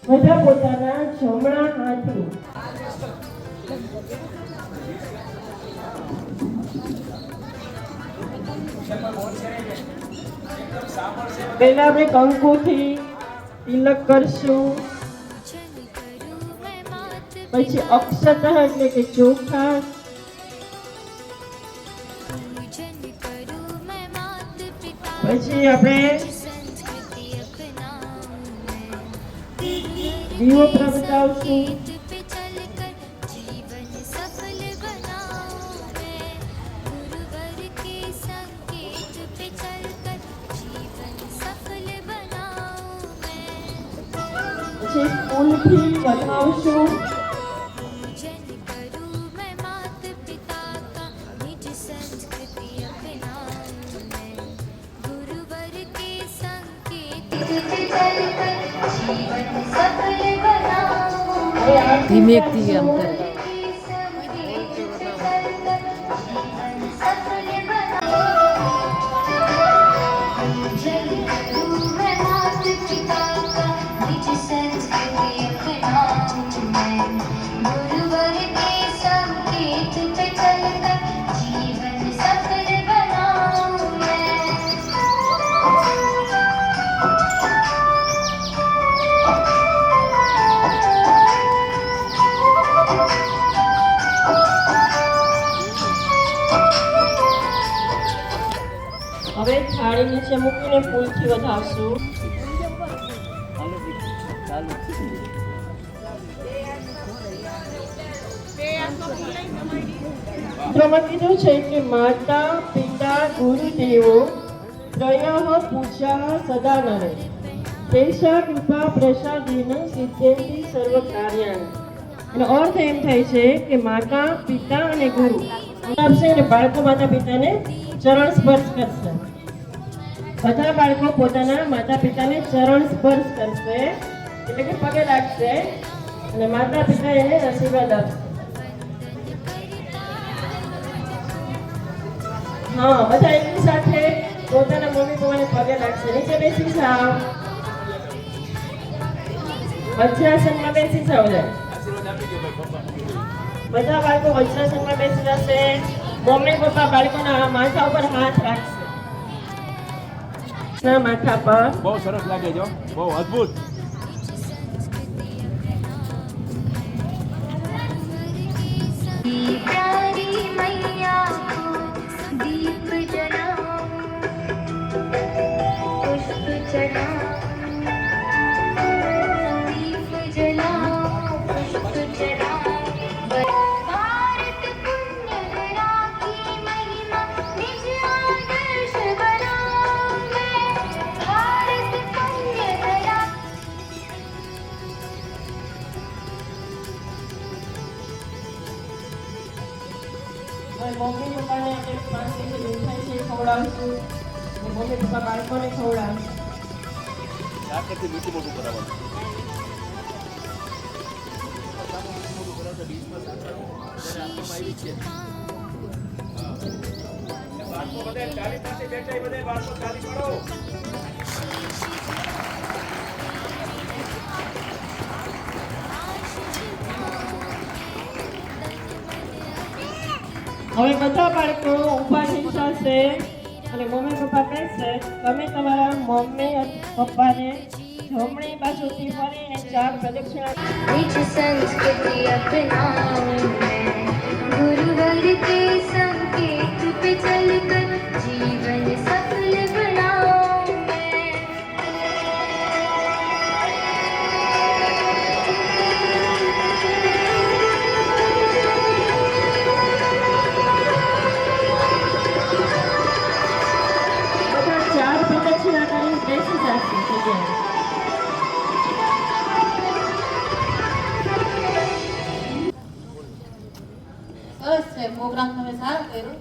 બધા પોતાના જમણા હાથની પહેલા આપણે કંકુથી તિલક કરશું, પછી અક્ષત એટલે કે ચોખા, પછી આપણે દીવો પ્રગટાવશું, પછી ફૂલથી વધાવશું, ધીમેકથી આમ કરે. હવે થાળી નીચે મૂકીને ફૂલથી વધાવશું. શાસ્ત્રોમાં કીધું છે કે માતા પિતા ગુરુદેવો ત્રયઃ પૂજા સદા નરે તેષા કૃપા પ્રસાદેન સિદ્ધેન્તિ સર્વ કાર્યાણિ. એનો અર્થ એમ થાય છે કે માતા પિતા અને ગુરુ આવશે અને બાળકો માતા પિતાને ચરણ સ્પર્શ કરશે. બધા બાળકો પોતાના માતા પિતાને ચરણ સ્પર્શ કરશે એટલે કે પગે લાગશે અને માતા પિતા એને આશીર્વાદ આપશે. હા, બધા એની સાથે પોતાના મમ્મી પપ્પાને પગે લાગશે. નીચે બેસી જાઓ, વજ્રાસનમાં બેસી જાઓ. બધા બાળકો વજ્રાસનમાં બેસી જશે. મમ્મી પપ્પા બાળકોના માથા ઉપર હાથ રાખશે. માથા પર બહુ સરસ લાગે છે, બહુ અદ્ભુત. મમ્મી પપ્પાને આપણે પાસેથી મીઠાઈ છે ખવડાવશું. મમ્મી પપ્પા બાળકોને ખવડાવશે. આખેથી મીઠું મોટું કરાવવાનું. બાળકો બધા ચાલી પાસે બેઠા બધા બાળકો ચાલી પડો. હવે બધા બાળકો ઊભા થઈ જશે અને મમ્મી પપ્પા કહેશે તમે તમારા મમ્મી પપ્પાને જમણી બાજુથી ફરીને 4 પ્રદક્ષિણા. निज संस्कृति अपनाऊं मैं गुरुवर के संकेत पे चलकर जीवन सफल बनाऊं मैं. બધા 4 પ્રદક્ષિણા કરીને બેસી જશે જગ્યાએ. સરસ છે પ્રોગ્રામ, તમે સારો કર્યો.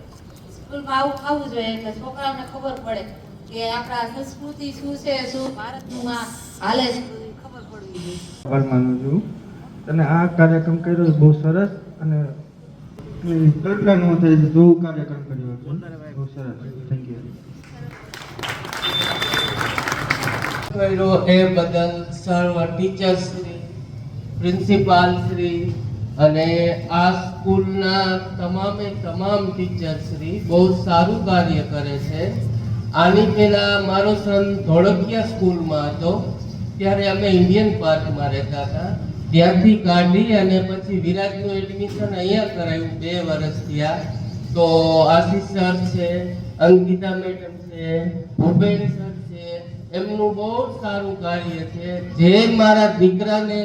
સ્કૂલમાં આવું ખાવું જોઈએ એટલે છોકરાઓને ખબર પડે કે આપણા સંસ્કૃતિ શું છે, શું ભારતનું આ હાલે છે, બધું ખબર પડવી જોઈએ. આભાર માનું છું. અને આ કાર્યક્રમ કર્યો એ બહુ સરસ અને કલ્પના ન થઈ જેવું કાર્યક્રમ કર્યો હતો. બહુ સરસ, થેન્ક યુ. કર્યો એ બદલ સર્વ ટીચર્સ પ્રિન્સિપાલ શ્રી અને આ સ્કૂલના તમામ ટીચર શ્રી બહુ સારું કાર્ય કરે છે. આની પહેલા મારો સન ધોળકિયા સ્કૂલમાં હતો, ત્યારે અમે ઇન્ડિયન પાર્કમાં રહેતા હતા. ત્યાંથી કાઢી અને પછી વિરાજનું એડમિશન અહીંયા કરાયું 2 વર્ષ થયા. તો આશીષ સર છે, અંકિતા મેડમ છે, ભૂપેન સર છે, એમનું બહુ સારું કાર્ય છે. જે મારા દીકરાને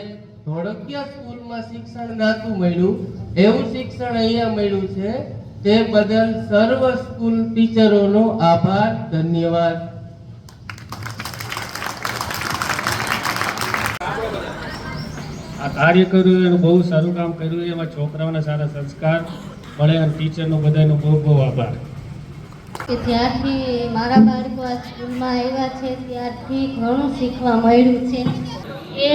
ધોળકિયા સ્કૂલમાં શિક્ષણ નહોતું મળ્યું એવું શિક્ષણ અહીંયા મળ્યું છે. તે બદલ સર્વ સ્કૂલ ટીચરોનો આભાર, ધન્યવાદ. આ કાર્ય કર્યું એનું બહુ સારું કામ કર્યું. એમાં છોકરાઓને સારા સંસ્કાર મળે અને ટીચરનો બધાનો બહુ બહુ આભાર. કે જ્યારથી મારા બાળકો આ સ્કૂલમાં આવ્યા છે ત્યારથી ઘણું શીખવા મળ્યું છે. એ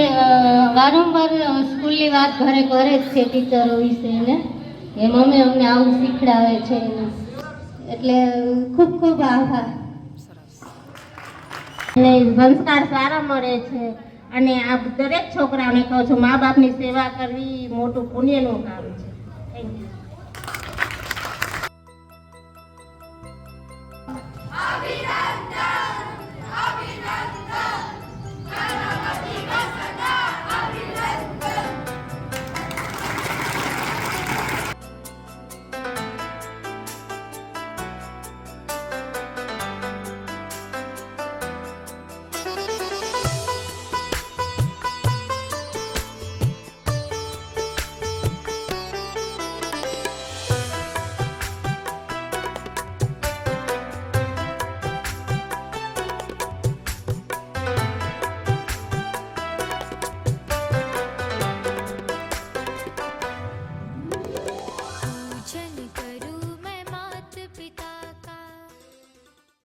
વારંવાર સ્કૂલની વાત ઘરે કરે જ છે ટીચરો વિશે ને કે મમ્મી અમને આવું શીખડાવે છે ને. એટલે ખૂબ ખૂબ આભાર. અને સંસ્કાર સારા મળે છે અને આ દરેક છોકરાઓને કહું છું મા બાપની સેવા કરવી મોટું પુણ્યનું કામ છે. Thank you.